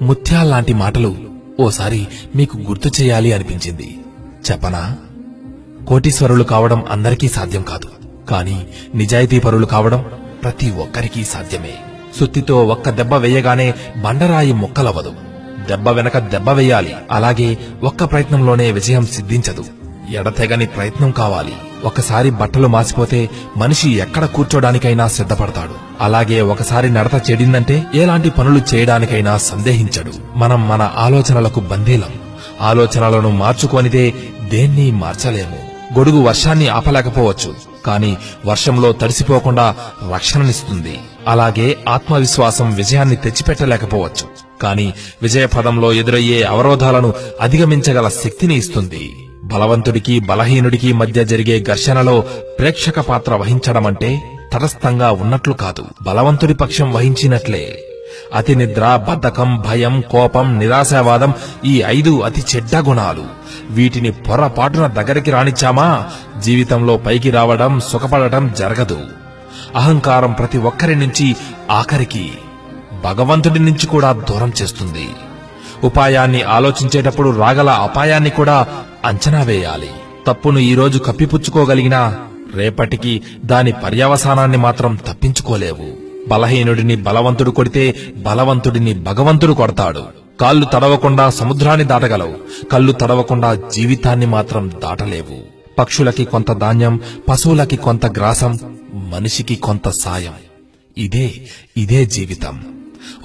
ముత్యాల్లాంటి మాటలు ఓసారి మీకు గుర్తు చేయాలి అనిపించింది. చెప్పనా? కోటీశ్వరులు కావడం అందరికీ సాధ్యం కాదు, కానీ నిజాయితీపరులు కావడం ప్రతి ఒక్కరికీ సాధ్యమే. సుత్తితో ఒక్క దెబ్బ వేయగానే బండరాయి ముక్కలవ్వదు. దెబ్బ వెనక దెబ్బ వేయాలి. అలాగే ఒక్క ప్రయత్నంలోనే విజయం సిద్ధించదు. ఎడతెగని ప్రయత్నం కావాలి. ఒకసారి బట్టలు మాసిపోతే మనిషి ఎక్కడ కూర్చోడానికైనా సిద్ధపడతాడు. అలాగే ఒకసారి నడత చెడిందంటే ఎలాంటి పనులు చేయడానికైనా సందేహించడు. మనం మన ఆలోచనలకు బందీలం. ఆలోచనలను మార్చుకొనిదే దేన్ని మార్చలేము. గొడుగు వర్షాన్ని ఆపలేకపోవచ్చు, కానీ వర్షంలో తడిసిపోకుండా రక్షణనిస్తుంది. అలాగే ఆత్మవిశ్వాసం విజయాన్ని తెచ్చిపెట్టలేకపోవచ్చు, కానీ విజయపదంలో ఎదురయ్యే అవరోధాలను అధిగమించగల శక్తిని ఇస్తుంది. బలవంతుడికి బలహీనుడికి మధ్య జరిగే ఘర్షణలో ప్రేక్షక పాత్ర వహించడమంటే తటస్థంగా ఉన్నట్లు కాదు, బలవంతుడి పక్షం వహించినట్లే. అతి నిద్ర, బద్ధకం, భయం, కోపం, నిరాశావాదం ఈ 5 అతి చెడ్డ గుణాలు. వీటిని పొరపాటున దగ్గరికి రానిచ్చామా జీవితంలో పైకి రావడం, సుఖపడటం జరగదు. అహంకారం ప్రతి ఒక్కరి నుంచి, ఆఖరికి భగవంతుడి నుంచి కూడా దూరం చేస్తుంది. ఉపాయాన్ని ఆలోచించేటప్పుడు రాగల అపాయాన్ని కూడా అంచనా వేయాలి. తప్పును ఈరోజు కప్పిపుచ్చుకోగలిగినా రేపటికి దాని పర్యవసానాన్ని మాత్రం తప్పించుకోలేవు. బలహీనుడిని బలవంతుడు కొడితే బలవంతుడిని భగవంతుడు కొడతాడు. కాళ్ళు తడవకుండా సముద్రాన్ని దాటగలవు, కళ్ళు తడవకుండా జీవితాన్ని మాత్రం దాటలేవు. పక్షులకి కొంత ధాన్యం, పశువులకి కొంత గ్రాసం, మనిషికి కొంత సాయం. ఇదే జీవితం.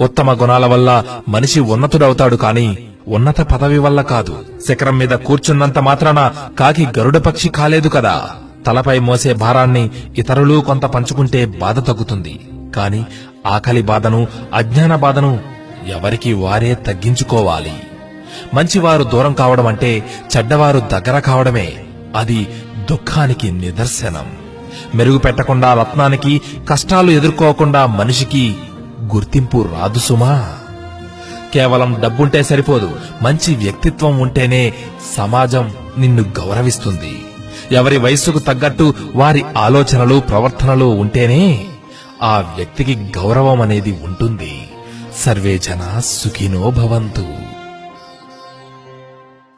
ఉత్తమ గుణాల వల్ల మనిషి ఉన్నతుడవుతాడు, కాని ఉన్నత పదవి వల్ల కాదు. శిఖరం మీద కూర్చున్నంత మాత్రాన కాకి గరుడ పక్షి కాలేదు కదా. తలపై మోసే భారాన్ని ఇతరులు కొంత పంచుకుంటే బాధ తగ్గుతుంది, కాని ఆకలి బాధను, అజ్ఞాన బాధను ఎవరికి వారే తగ్గించుకోవాలి. మంచివారు దూరం కావడం అంటే చెడ్డవారు దగ్గర కావడమే. అది దుఃఖానికి నిదర్శనం. మెరుగు పెట్టకుండా రత్నానికి, కష్టాలు ఎదుర్కోకుండా మనిషికి గుర్తింపు రాదు సుమా. కేవలం డబ్బుంటే సరిపోదు, మంచి వ్యక్తిత్వం ఉంటేనే సమాజం నిన్ను గౌరవిస్తుంది. ఎవరి వయస్సుకు తగ్గట్టు వారి ఆలోచనలు, ప్రవర్తనలు ఉంటేనే ఆ వ్యక్తికి గౌరవం అనేది ఉంటుంది. సర్వే జనా సుఖినో భవంతు.